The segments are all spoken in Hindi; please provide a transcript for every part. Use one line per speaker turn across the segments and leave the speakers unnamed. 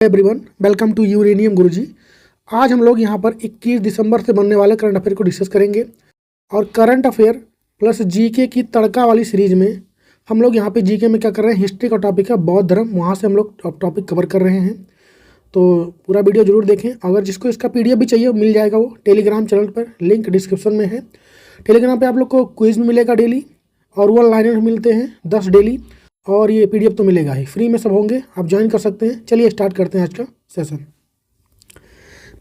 एवरीवन, वेलकम टू यूरेनियम गुरुजी। आज हम लोग यहाँ पर 21 दिसंबर से बनने वाले करंट अफेयर को डिस्कस करेंगे। और करंट अफेयर प्लस जीके की तड़का वाली सीरीज में हम लोग यहाँ पे जीके में क्या कर रहे हैं, हिस्ट्री का टॉपिक है बौद्ध धर्म, वहाँ से हम लोग टॉपिक कवर कर रहे हैं। तो पूरा वीडियो जरूर देखें। अगर जिसको इसका PDF भी चाहिए मिल जाएगा, वो टेलीग्राम चैनल पर, लिंक डिस्क्रिप्शन में है। टेलीग्राम पर आप लोग को क्विज में मिलेगा डेली, और वो लाइनर मिलते हैं 10 डेली, और ये PDF तो मिलेगा ही, फ्री में सब होंगे, आप ज्वाइन कर सकते हैं। चलिए स्टार्ट करते हैं आज का सेशन।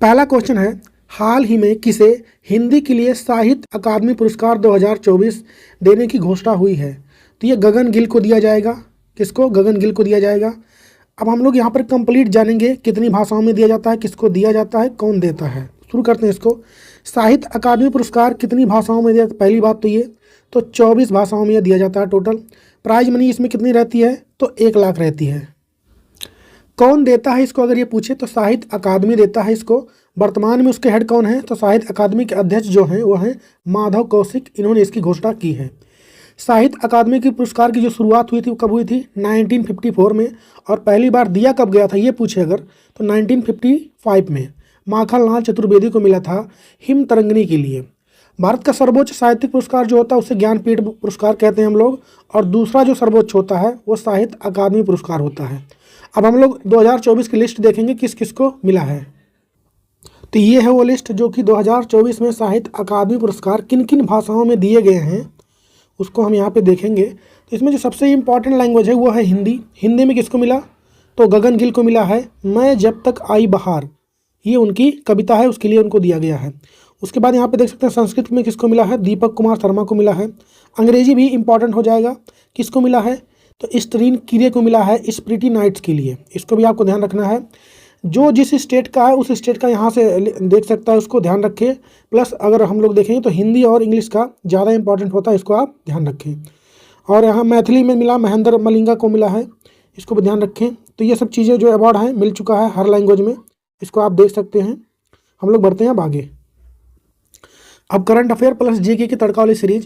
पहला क्वेश्चन है, हाल ही में किसे हिंदी के लिए साहित्य अकादमी पुरस्कार 2024 देने की घोषणा हुई है? तो ये गगन गिल को दिया जाएगा। किसको? गगन गिल को दिया जाएगा। अब हम लोग यहाँ पर कंप्लीट जानेंगे कितनी भाषाओं में दिया जाता है, किसको दिया जाता है, कौन देता है। शुरू करते हैं इसको। साहित्य अकादमी पुरस्कार कितनी भाषाओं में दिया? पहली बात तो ये, तो 24 भाषाओं में दिया जाता है टोटल। प्राइज मनी इसमें कितनी रहती है? तो 1 लाख रहती है। कौन देता है इसको अगर ये पूछे तो साहित्य अकादमी देता है इसको। वर्तमान में उसके हेड कौन है? तो साहित्य अकादमी के अध्यक्ष जो हैं वो हैं माधव कौशिक, इन्होंने इसकी घोषणा की है। साहित्य अकादमी की पुरस्कार की जो शुरुआत हुई थी वो कब हुई थी? 1954 में। और पहली बार दिया कब गया था ये पूछे अगर, तो 1955 में माखनलाल चतुर्वेदी को मिला था हिम तरंगिणी के लिए। भारत का सर्वोच्च साहित्यिक पुरस्कार जो होता है उसे ज्ञानपीठ पुरस्कार कहते हैं हम लोग, और दूसरा जो सर्वोच्च होता है वो साहित्य अकादमी पुरस्कार होता है। अब हम लोग 2024 की लिस्ट देखेंगे किस किस को मिला है। तो ये है वो लिस्ट जो कि 2024 में साहित्य अकादमी पुरस्कार किन किन भाषाओं में दिए गए हैं, उसको हम यहाँ पे देखेंगे। तो इसमें जो सबसे इम्पॉर्टेंट लैंग्वेज है वो है हिंदी। हिंदी में किसको मिला? तो गगन गिल को मिला है मैं जब तक आई बहार, ये उनकी कविता है, उसके लिए उनको दिया गया है। उसके बाद यहाँ पे देख सकते हैं संस्कृत में किसको मिला है? दीपक कुमार शर्मा को मिला है। अंग्रेजी भी इंपॉर्टेंट हो जाएगा, किसको मिला है? तो स्टरीन कीरे को मिला है स्प्रिटी नाइट्स के लिए। इसको भी आपको ध्यान रखना है। जो जिस स्टेट का है उस स्टेट का यहाँ से देख सकता है, उसको ध्यान रखें। प्लस अगर हम लोग देखेंगे तो हिंदी और इंग्लिश का ज़्यादा इंपॉर्टेंट होता है, इसको आप ध्यान रखें। और यहाँ मैथिली में मिला महेंद्र मलिंगा को मिला है, इसको भी ध्यान रखें। तो ये सब चीज़ें जो अवार्ड हैं मिल चुका है हर लैंग्वेज में, इसको आप देख सकते हैं। हम लोग बढ़ते हैं अब आगे। अब करंट अफेयर प्लस जीके की तड़का वाली सीरीज।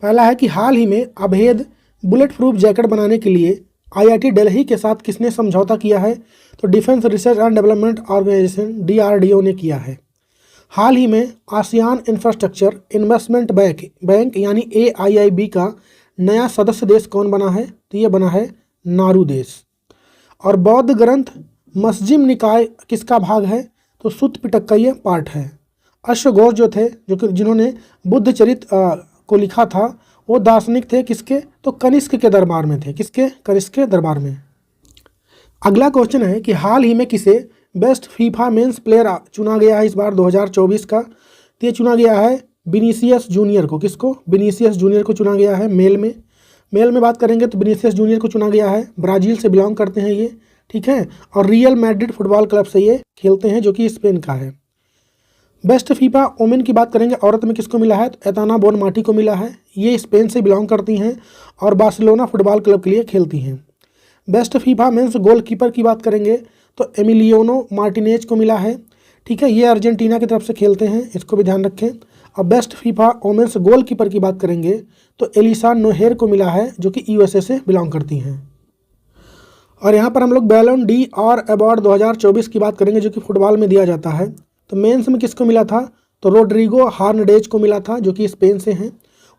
पहला है कि हाल ही में अभेद बुलेट प्रूफ जैकेट बनाने के लिए IIT दिल्ली के साथ किसने समझौता किया है? तो Defence Research and Development Organisation DRDO ने किया है। हाल ही में आसियान इंफ्रास्ट्रक्चर इन्वेस्टमेंट बैंक यानी AIIB का नया सदस्य देश कौन बना है? तो ये बना है नारू देश। और बौद्ध ग्रंथ मस्जिम निकाय किसका भाग है? तो सुत्त पिटक का ये पार्ट है। अश्वघोष जो थे, जो कि जिन्होंने बुद्ध चरित को लिखा था, वो दार्शनिक थे किसके? तो कनिष्क के दरबार में थे। किसके? कनिष्क के दरबार में। अगला क्वेश्चन है कि हाल ही में किसे बेस्ट फीफा मेंस प्लेयर चुना गया है इस बार 2024 का? तो ये चुना गया है विनीसियस जूनियर को। किसको? विनीसियस जूनियर को चुना गया है। मेल में बात करेंगे तो विनीसियस जूनियर को चुना गया है। ब्राज़ील से बिलोंग करते हैं ये, ठीक है। और रियल मैड्रिड फुटबॉल क्लब से ये खेलते हैं, जो कि स्पेन का है। बेस्ट फीफा वोमेन की बात करेंगे, औरत में किसको मिला है? तो एताना बोनमाटी को मिला है। ये स्पेन से बिलोंग करती हैं और बार्सिलोना फुटबॉल क्लब के लिए खेलती हैं। बेस्ट फीफा मेंस गोलकीपर की बात करेंगे तो एमिलियानो मार्टिनेज को मिला है, ठीक है। ये अर्जेंटीना की तरफ से खेलते हैं, इसको भी ध्यान रखें। और बेस्ट फीफा वोमेन्स गोलकीपर की बात करेंगे तो एलिसा नोहेर को मिला है, जो कि USA से बिलोंग करती हैं। और यहाँ पर हम लोग बैलन डी और अवार्ड 2024 की बात करेंगे, जो कि फुटबॉल में दिया जाता है। तो मेंस में किसको मिला था? तो रोड्रिगो हार्नडेज को मिला था, जो कि स्पेन से हैं।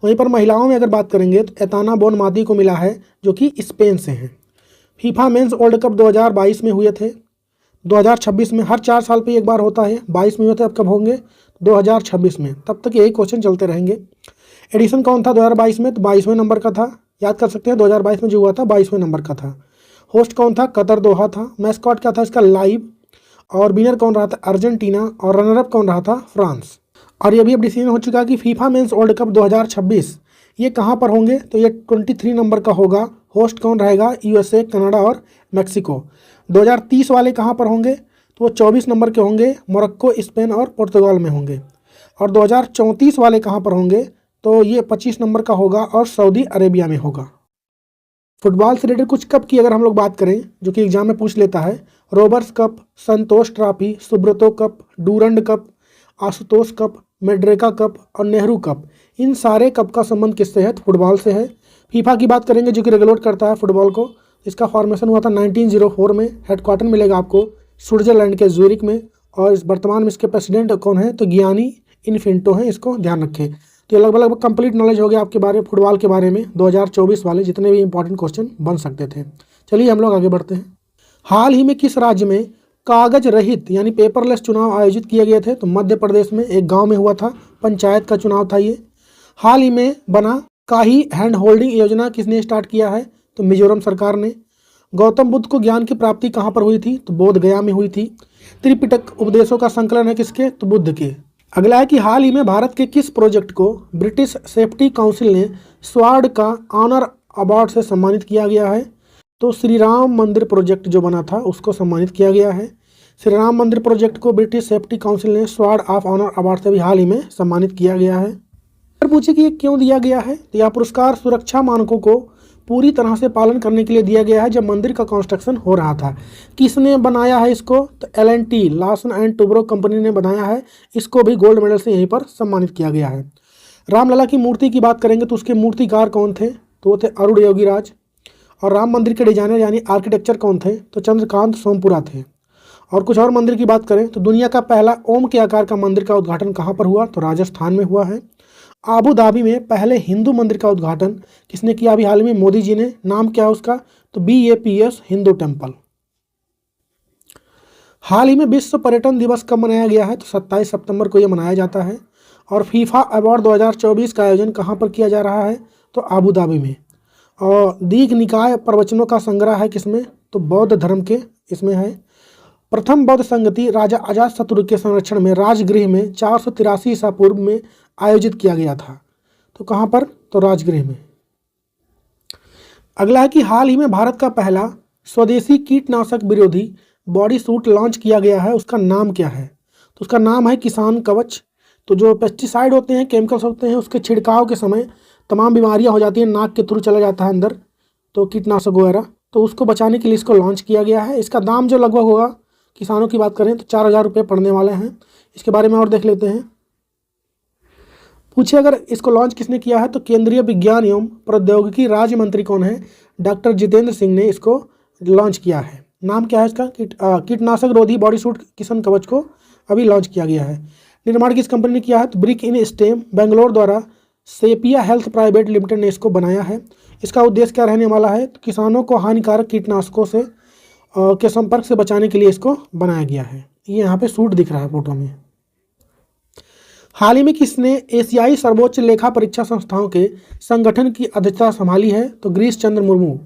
वहीं पर महिलाओं में अगर बात करेंगे तो एताना बोनमाती को मिला है, जो कि स्पेन से हैं। फीफा मेंस वर्ल्ड कप 2022 में हुए थे। 2026 में, हर 4 साल पे एक बार होता है। 22 में हुए थे, अब कब होंगे? 2026 में। तब तक यही क्वेश्चन चलते रहेंगे। एडिशन कौन था 2022 में? तो 22वें नंबर का था, याद कर सकते हैं। 2022 में जो हुआ था 22वें नंबर का था। होस्ट कौन था? कतर दोहा था। मैस्कॉट क्या था इसका? लाइव। और विनर कौन रहा था? अर्जेंटीना। और रनरअप कौन रहा था? फ्रांस। और ये भी अब डिसीजन हो चुका कि फीफा मेंस वर्ल्ड कप 2026 ये कहाँ पर होंगे? तो ये 23 नंबर का होगा। होस्ट कौन रहेगा? USA, कनाडा और मैक्सिको। 2030 वाले कहाँ पर होंगे? तो वो 24 नंबर के होंगे, मोरक्को, स्पेन और पुर्तगाल में होंगे। और 2034 वाले कहाँ पर होंगे? तो ये 25 नंबर का होगा और सऊदी अरेबिया में होगा। फुटबॉल से रिलेटेड कुछ कप की अगर हम लोग बात करें, जो कि एग्जाम में पूछ लेता है, Roberts cup, Santosh trophy, Subroto cup, Durand cup, Ashutosh cup, Merdeka cup और नेहरू कप, इन सारे कप का संबंध किससे है? फुटबॉल से है। फीफा की बात करेंगे, जो कि रेगुलेट करता है फुटबॉल को, इसका फॉर्मेशन हुआ था 1904 में। हेडक्वार्टर मिलेगा आपको स्विट्जरलैंड के ज्यूरिक में, और इस वर्तमान में इसके प्रेसिडेंट कौन है, तो गियानी इन्फेंटो हैं, इसको ध्यान रखें। तो ये लगभग कंप्लीट नॉलेज हो गया आपके बारे में, फुटबॉल के बारे में 2024 वाले जितने भी इंपॉर्टेंट क्वेश्चन बन सकते थे। चलिए हम लोग आगे बढ़ते हैं। हाल ही में किस राज्य में कागज रहित यानी पेपरलेस चुनाव आयोजित किए गए थे, तो मध्य प्रदेश में एक गांव में हुआ था, पंचायत का चुनाव था ये। हाल ही में बना काही हैंड होल्डिंग योजना किसने स्टार्ट किया है, तो मिजोरम सरकार ने। गौतम बुद्ध को ज्ञान की प्राप्ति कहाँ पर हुई थी, तो बोध गया में हुई थी। त्रिपिटक उपदेशों का संकलन है किसके, तो बुद्ध के। अगला है कि हाल ही में भारत के किस प्रोजेक्ट को ब्रिटिश सेफ्टी काउंसिल ने स्वार्ड का ऑनर अवार्ड से सम्मानित किया गया है, तो श्री राम मंदिर प्रोजेक्ट जो बना था उसको सम्मानित किया गया है। श्री राम मंदिर प्रोजेक्ट को ब्रिटिश सेफ्टी काउंसिल ने स्वार्ड ऑफ ऑनर अवार्ड से भी हाल ही में सम्मानित किया गया है। फिर पूछे कि ये क्यों दिया गया है, तो यह पुरस्कार सुरक्षा मानकों को पूरी तरह से पालन करने के लिए दिया गया है जब मंदिर का कंस्ट्रक्शन हो रहा था। किसने बनाया है इसको, तो L&T Larsen and Toubro company ने बनाया है। इसको भी गोल्ड मेडल से यहीं पर सम्मानित किया गया है। रामलला की मूर्ति की बात करेंगे तो उसके मूर्तिकार कौन थे, तो वो थे अरुण योगीराज। और राम मंदिर के डिजाइनर यानी आर्किटेक्चर कौन थे, तो चंद्रकांत सोमपुरा थे। और कुछ और मंदिर की बात करें तो दुनिया का पहला ओम के आकार का मंदिर का उद्घाटन कहाँ पर हुआ, तो राजस्थान में हुआ है। आबू धाबी में पहले हिंदू मंदिर का उद्घाटन किसने किया अभी हाल में, मोदी जी ने। नाम क्या है उसका, तो BAPS हिंदू टेम्पल। हाल ही में विश्व पर्यटन दिवस कब मनाया गया है, तो 27 सितंबर को यह मनाया जाता है। और फीफा अवार्ड 2024 का आयोजन कहाँ पर किया जा रहा है, तो आबू धाबी में। और दीघ निकाय प्रवचनों का संग्रह है किसमें, तो बौद्ध धर्म के इसमें है। प्रथम बौद्ध संगति राजा अजातशत्रु के संरक्षण में राजगृह में 483 ईसा पूर्व में आयोजित किया गया था, तो कहाँ पर, तो राजगृह में। अगला है कि हाल ही में भारत का पहला स्वदेशी कीटनाशक विरोधी बॉडी सूट लॉन्च किया गया है, उसका नाम क्या है, तो उसका नाम है किसान कवच। तो जो पेस्टिसाइड होते हैं, केमिकल्स होते हैं, उसके छिड़काव के समय तमाम बीमारियां हो जाती हैं, नाक के थ्रू चला जाता है अंदर, तो कीटनाशक वगैरह, तो उसको बचाने के लिए इसको लॉन्च किया गया है। इसका दाम जो लगभग होगा, किसानों की बात करें तो 4000 रुपये पड़ने वाले हैं। इसके बारे में और देख लेते हैं। पूछे अगर इसको लॉन्च किसने किया है, तो केंद्रीय विज्ञान एवं प्रौद्योगिकी राज्य मंत्री कौन है, डॉक्टर जितेंद्र सिंह ने इसको लॉन्च किया है। नाम क्या है इसका, कीटनाशक रोधी बॉडी सूट किसान कवच को अभी लॉन्च किया गया है। निर्माण किस कंपनी ने किया है, तो ब्रिक इन स्टेम बेंगलोर द्वारा सेपिया हेल्थ प्राइवेट लिमिटेड ने इसको बनाया है। इसका उद्देश्य क्या रहने वाला है, तो किसानों को हानिकारक कीटनाशकों से के संपर्क से बचाने के लिए इसको बनाया गया है। ये यहाँ पे सूट दिख रहा है फोटो में। हाल ही में किसने एशियाई सर्वोच्च लेखा परीक्षा संस्थाओं के संगठन की अध्यक्षता संभाली है, तो गिरीश चंद्र मुर्मू।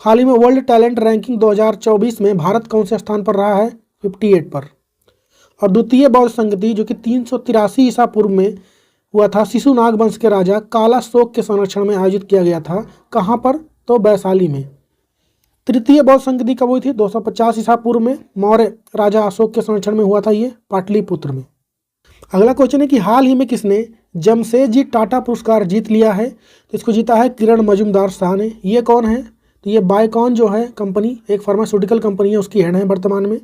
हाल ही में वर्ल्ड टैलेंट रैंकिंग 2024 में भारत कौन से स्थान पर रहा है, 58 पर। और द्वितीय बौद्ध संगति जो कि 383 ईसा पूर्व में हुआ था, शिशुनाग वंश के राजा काला शोक के संरक्षण में आयोजित किया गया था, कहाँ पर, तो वैशाली में। तृतीय बौद्ध संगति कब हुई थी, 250 ईसा पूर्व में, मौर्य राजा अशोक के संरक्षण में हुआ था, ये पाटलिपुत्र में। अगला क्वेश्चन है कि हाल ही में किसने जमशेदजी टाटा पुरस्कार जीत लिया है, तो इसको जीता है किरण मजूमदार शाह ने। ये कौन है, तो ये बायोकॉन जो है कंपनी, एक फार्मास्यूटिकल कंपनी है, उसकी हेड है वर्तमान में।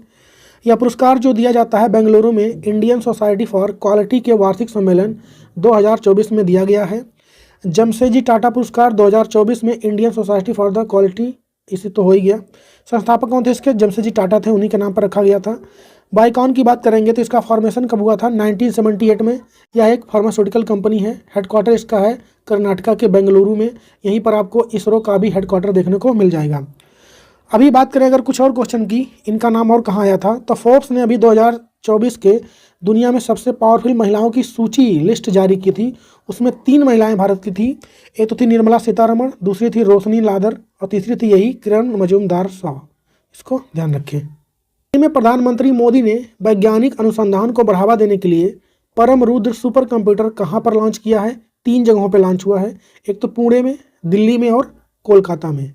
यह पुरस्कार जो दिया जाता है बेंगलुरु में इंडियन सोसाइटी फॉर क्वालिटी के वार्षिक सम्मेलन 2024 में दिया गया है। जमशेदजी टाटा पुरस्कार 2024 में Indian society for the quality, इसी तो हो ही गया। संस्थापक कौन थे इसके, जमशेदजी टाटा थे, उन्हीं के नाम पर रखा गया था। बायोकॉन की बात करेंगे तो इसका फॉर्मेशन कब हुआ था, 1978 में। यह एक फार्मास्यूटिकल कंपनी है। हेडक्वार्टर इसका है कर्नाटका के बेंगलुरु में। यहीं पर आपको इसरो का भी हेडक्वार्टर देखने को मिल जाएगा। अभी बात करें अगर कुछ और क्वेश्चन की, इनका नाम और कहाँ आया था, तो फोर्ब्स ने अभी 2024 के दुनिया में सबसे पावरफुल महिलाओं की सूची लिस्ट जारी की थी। उसमें 3 महिलाएं भारत की थी। एक तो थी निर्मला सीतारमण, दूसरी थी रोशनी लादर और तीसरी थी यही किरण मजूमदार शाह। इसको ध्यान रखें। में प्रधानमंत्री मोदी ने वैज्ञानिक अनुसंधान को बढ़ावा देने के लिए परम रुद्र सुपर कंप्यूटर कहाँ पर लॉन्च किया है, 3 जगहों पर लॉन्च हुआ है। एक तो पुणे में, दिल्ली में और कोलकाता में।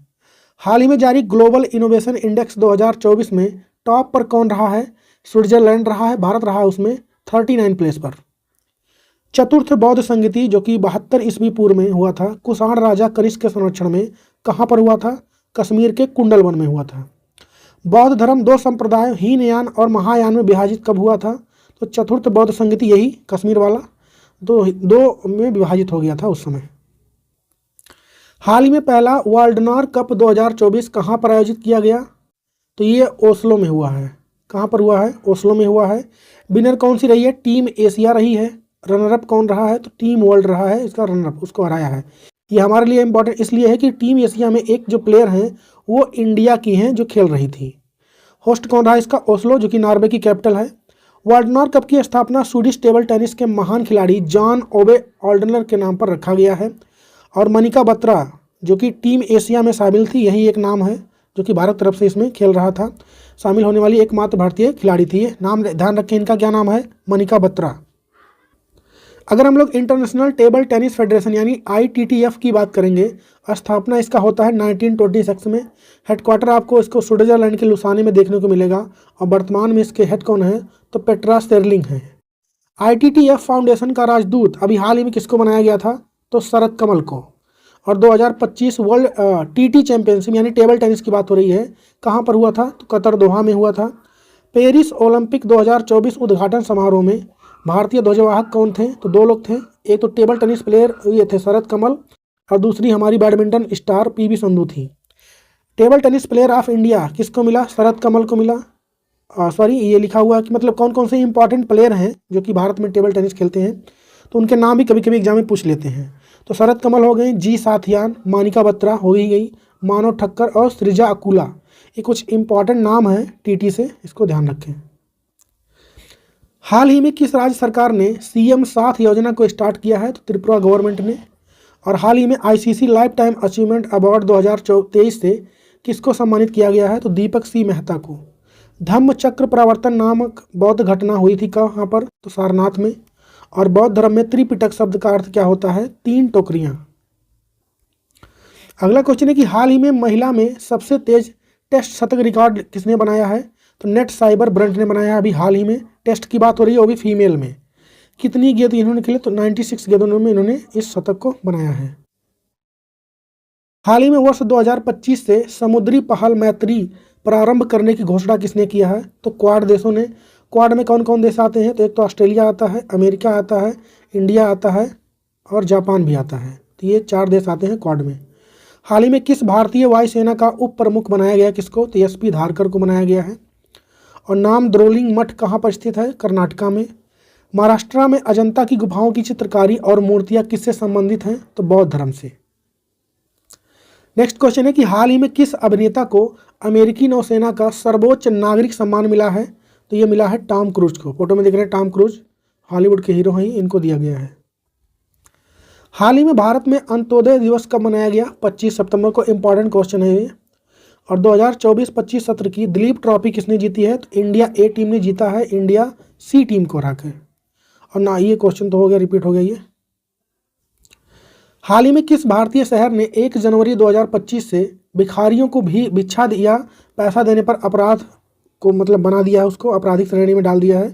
हाल ही में जारी ग्लोबल इनोवेशन इंडेक्स 2024 में टॉप पर कौन रहा है, स्विट्जरलैंड रहा है, भारत रहा है उसमें 39 प्लेस पर। चतुर्थ बौद्ध संगति जो कि 72 ईस्वी पूर्व में हुआ था, कुषाण राजा कनिष्क के संरक्षण में, कहाँ पर हुआ था, कश्मीर के कुंडलवन में हुआ था। बौद्ध धर्म 2 संप्रदाय हीनयान और महायान में विभाजित कब हुआ था, तो चतुर्थ बौद्ध संगति यही कश्मीर वाला दो में विभाजित हो गया था उस समय। हाल ही में पहला वाल्डनार कप 2024 कहाँ पर आयोजित किया गया, तो ये ओस्लो में हुआ है। कहाँ पर हुआ है? ओस्लो में हुआ है। विनर कौन सी रही है? टीम एशिया रही है। रनरअप कौन रहा है? तो टीम वर्ल्ड रहा है इसका रनरअप, उसको हराया है। ये हमारे लिए इंपॉर्टेंट इसलिए है कि टीम एशिया में एक जो प्लेयर हैं वो इंडिया की हैं जो खेल रही थी। होस्ट कौन रहा है इसका? ओस्लो, जो कि नॉर्वे की कैपिटल है। वाल्डनर कप की स्थापना स्वीडिश टेबल टेनिस के महान खिलाड़ी जॉन ओवे ऑल्डनर के नाम पर रखा गया है। और मनिका बत्रा जो कि टीम एशिया में शामिल थी, यही एक नाम है जो कि भारत तरफ से इसमें खेल रहा था। शामिल होने वाली एकमात्र भारतीय खिलाड़ी थी ये। नाम ध्यान रखें, इनका क्या नाम है? मनिका बत्रा। अगर हम लोग इंटरनेशनल टेबल टेनिस फेडरेशन यानी ITTF की बात करेंगे, स्थापना इसका होता है 1926 में। हेडक्वार्टर आपको इसको स्विट्जरलैंड के लुसाने में देखने को मिलेगा। और वर्तमान में इसके हेड कौन है? तो पेट्रा स्टेर्लिंग है। ITTF फाउंडेशन का राजदूत अभी हाल ही में किसको बनाया गया था? तो शरद कमल को। और 2025 वर्ल्ड TT चैंपियनशिप यानी टेबल टेनिस की बात हो रही है, कहाँ पर हुआ था? तो कतर दोहा में हुआ था। पेरिस ओलंपिक 2024 उद्घाटन समारोह में भारतीय ध्वजवाहक कौन थे? तो दो लोग थे। एक तो टेबल टेनिस प्लेयर ये थे शरद कमल, और दूसरी हमारी बैडमिंटन स्टार PV संधू थी। Table tennis player of India किसको मिला? शरद कमल को मिला। सॉरी, ये लिखा हुआ है कि मतलब कौन कौन से इंपॉर्टेंट प्लेयर हैं जो कि भारत में टेबल टेनिस खेलते हैं, तो उनके नाम भी कभी कभी एग्जाम में पूछ लेते हैं। तो शरद कमल हो गए, जी साथियान, मानिका बत्रा हो ही गई, मानव ठक्कर और सृजा अकुला। ये कुछ इंपॉर्टेंट नाम है TT से, इसको ध्यान रखें। हाल ही में किस राज्य सरकार ने CM साथ योजना को स्टार्ट किया है? तो त्रिपुरा गवर्नमेंट ने। और हाल ही में ICC life time achievement award 2023 से किसको सम्मानित किया गया है? तो दीपक C मेहता को। धम्म चक्र प्रवर्तन नामक बौद्ध घटना हुई थी कहाँ पर? तो सारनाथ में। और बौद्ध धर्म में त्रिपिटक शब्द का अर्थ क्या होता है? 3 टोकरियां। अगला क्वेश्चन है कि हाल ही में महिला में सबसे तेज टेस्ट शतक रिकॉर्ड किसने बनाया है? तो नेट साइबर ब्रंट ने बनाया है। अभी हाल ही में टेस्ट की बात हो रही है, वो भी फीमेल में। कितनी गेंद इन्होंने खेले? तो 96 गेंदों में इन्होंने इस शतक को बनाया है। हाल ही में वर्ष 2025 से समुद्री पहल मैत्री प्रारंभ करने की घोषणा किसने किया है? तो क्वाड देशों ने। क्वाड में कौन कौन देश आते हैं? तो एक तो ऑस्ट्रेलिया आता है, अमेरिका आता है, इंडिया आता है और जापान भी आता है। तो ये 4 देश आते हैं क्वाड में। हाल ही में किस भारतीय वायुसेना का उप प्रमुख बनाया गया? किसको? तो SP धारकर को बनाया गया है। और नाम द्रोलिंग मठ कहाँ पर स्थित है? कर्नाटका में। महाराष्ट्र में अजंता की गुफाओं की चित्रकारी और मूर्तियाँ किससे संबंधित हैं? तो बौद्ध धर्म से। नेक्स्ट क्वेश्चन है कि हाल ही में किस अभिनेता को अमेरिकी नौसेना का सर्वोच्च नागरिक सम्मान मिला है? तो ये मिला है टॉम क्रूज को। फोटो में दिख रहे हैं टॉम क्रूज, हॉलीवुड के हीरो हैं, इनको दिया गया है। हाल ही में भारत में अंत्योदय दिवस कब मनाया गया? 25 सितंबर को। इंपॉर्टेंट क्वेश्चन है ये। और 2024-25 सत्र की दिलीप ट्रॉफी किसने जीती है? तो इंडिया A टीम ने जीता है, इंडिया C टीम को हरा कर। और ना, ये क्वेश्चन तो हो गया, रिपीट हो गया ये। हाल ही में किस भारतीय शहर ने 1 जनवरी 2025 से भिखारियों को भी भिक्षा या पैसा देने पर अपराध को मतलब बना दिया है, उसको आपराधिक श्रेणी में डाल दिया है?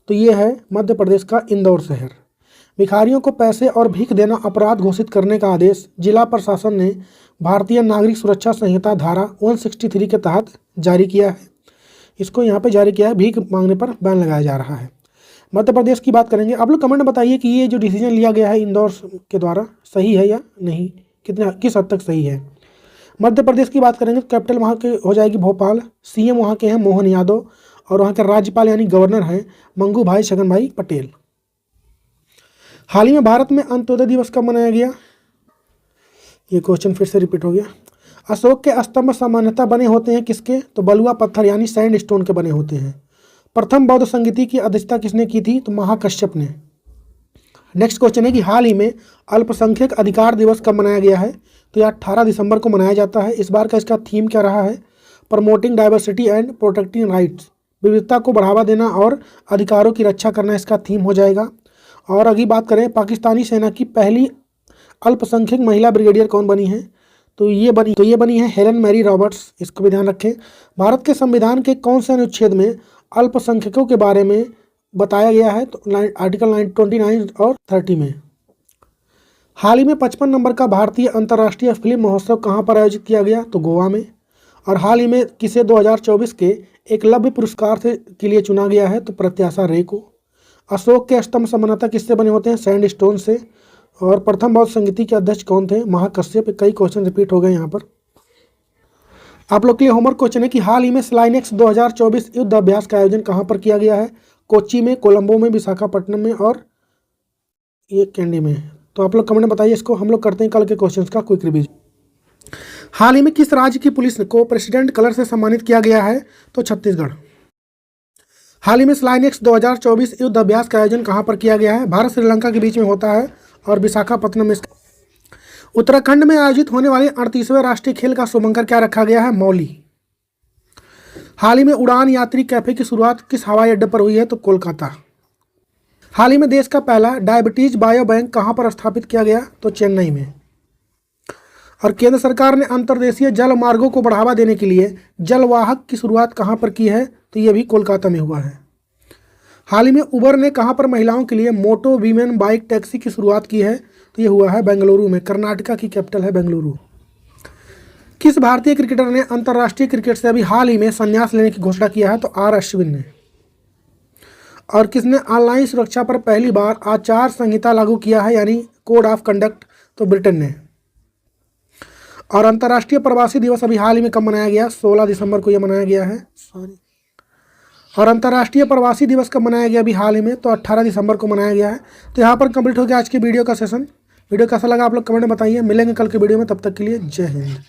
तो ये है मध्य प्रदेश का इंदौर शहर। भिखारियों को पैसे और भीख देना अपराध घोषित करने का आदेश जिला प्रशासन ने भारतीय नागरिक सुरक्षा संहिता धारा 163 के तहत जारी किया है। इसको यहाँ पे जारी किया है, भीख मांगने पर बैन लगाया जा रहा है। मध्य प्रदेश की बात करेंगे। आप लोग कमेंट में बताइए कि ये जो डिसीजन लिया गया है इंदौर के द्वारा सही है या नहीं, किस हद तक सही है। मध्य प्रदेश की बात करेंगे तो कैपिटल वहाँ के हो जाएगी भोपाल। CM वहाँ के हैं मोहन यादव, और वहाँ के राज्यपाल यानी गवर्नर हैं मंगू भाई छगन भाई पटेल। हाल ही में भारत में अंत्योदय दिवस कब मनाया गया? ये क्वेश्चन फिर से रिपीट हो गया। अशोक के स्तंभ सामान्यतः बने होते हैं किसके? तो बलुआ पत्थर यानी सैंड स्टोन के बने होते हैं। प्रथम बौद्ध संगीति की अध्यक्षता किसने की थी? तो महाकश्यप ने। नेक्स्ट क्वेश्चन है कि हाल ही में अल्पसंख्यक अधिकार दिवस कब मनाया गया है? तो यह 18 दिसंबर को मनाया जाता है। इस बार का इसका थीम क्या रहा है? Promoting diversity and protecting rights, विविधता को बढ़ावा देना और अधिकारों की रक्षा करना इसका थीम हो जाएगा। और अगर बात करें पाकिस्तानी सेना की पहली अल्पसंख्यक महिला ब्रिगेडियर कौन बनी है? तो ये बनी है हेलन मैरी रॉबर्ट्स, इसको भी ध्यान रखें। भारत के संविधान के कौन से अनुच्छेद में अल्पसंख्यकों के बारे में बताया गया है? तो आर्टिकल 29 और 30 में। हाल ही में 55 नंबर का भारतीय अंतर्राष्ट्रीय फिल्म महोत्सव कहाँ पर आयोजित किया गया? तो गोवा में। और हाल ही में किसे 2024 के एकलव्य पुरस्कार के लिए चुना गया है? तो प्रत्याशा रे को। अशोक के स्तंभ सामान्यतः किससे बने होते हैं? सैंड स्टोन से। और प्रथम बौद्ध संगीति के अध्यक्ष कौन थे? महाकश्यप। कई क्वेश्चन रिपीट हो गए यहाँ पर। आप लोग के लिए होमवर्क क्वेश्चन है कि हाल ही में स्लाइनेक्स 2024 युद्ध अभ्यास का आयोजन कहाँ पर किया गया है? कोच्चि में, कोलंबो में, विशाखापट्टनम में और ये कैंडी में। तो आप लोग कमेंट में बताइए इसको। हम लोग करते हैं कल के क्वेश्चंस का क्विक रिवीजन। हाल ही में किस राज्य की पुलिस को प्रेसिडेंट कलर से सम्मानित किया गया है? तो छत्तीसगढ़। हाल ही में स्लाइनेक्स 2024 युद्ध अभ्यास का आयोजन कहाँ पर किया गया है? भारत श्रीलंका के बीच में होता है और विशाखापट्टनम में। उत्तराखंड में आयोजित होने वाले 38वें राष्ट्रीय खेल का शुभंकर क्या रखा गया है? मौली। हाल ही में उड़ान यात्री कैफे की शुरुआत किस हवाई अड्डे पर हुई है? तो कोलकाता। हाल ही में देश का पहला डायबिटीज बायो बैंक कहाँ पर स्थापित किया गया? तो चेन्नई में। और केंद्र सरकार ने अंतर्देशीय जल मार्गों को बढ़ावा देने के लिए जलवाहक की शुरुआत कहाँ पर की है? तो ये भी कोलकाता में हुआ है। हाल ही में उबर ने कहाँ पर महिलाओं के लिए मोटो वीमेन बाइक टैक्सी की शुरुआत की है? तो ये हुआ है बेंगलुरु में। कर्नाटका की कैपिटल है बेंगलुरु। किस भारतीय क्रिकेटर ने अंतर्राष्ट्रीय क्रिकेट से अभी हाल ही में संन्यास लेने की घोषणा किया है? तो आर अश्विन ने। और किसने ऑनलाइन सुरक्षा पर पहली बार आचार संहिता लागू किया है, यानी कोड ऑफ कंडक्ट? तो ब्रिटेन ने। और अंतर्राष्ट्रीय प्रवासी दिवस अभी हाल ही में कब मनाया गया? 16 दिसंबर को यह मनाया गया है। और अंतर्राष्ट्रीय प्रवासी दिवस कब मनाया गया अभी हाल ही में? तो 18 दिसंबर को मनाया गया है। तो यहाँ पर कंप्लीट हो गया आज की वीडियो का सेशन। वीडियो कैसा लगा आप लोग कमेंट में बताइए। मिलेंगे कल के वीडियो में, तब तक के लिए जय हिंद।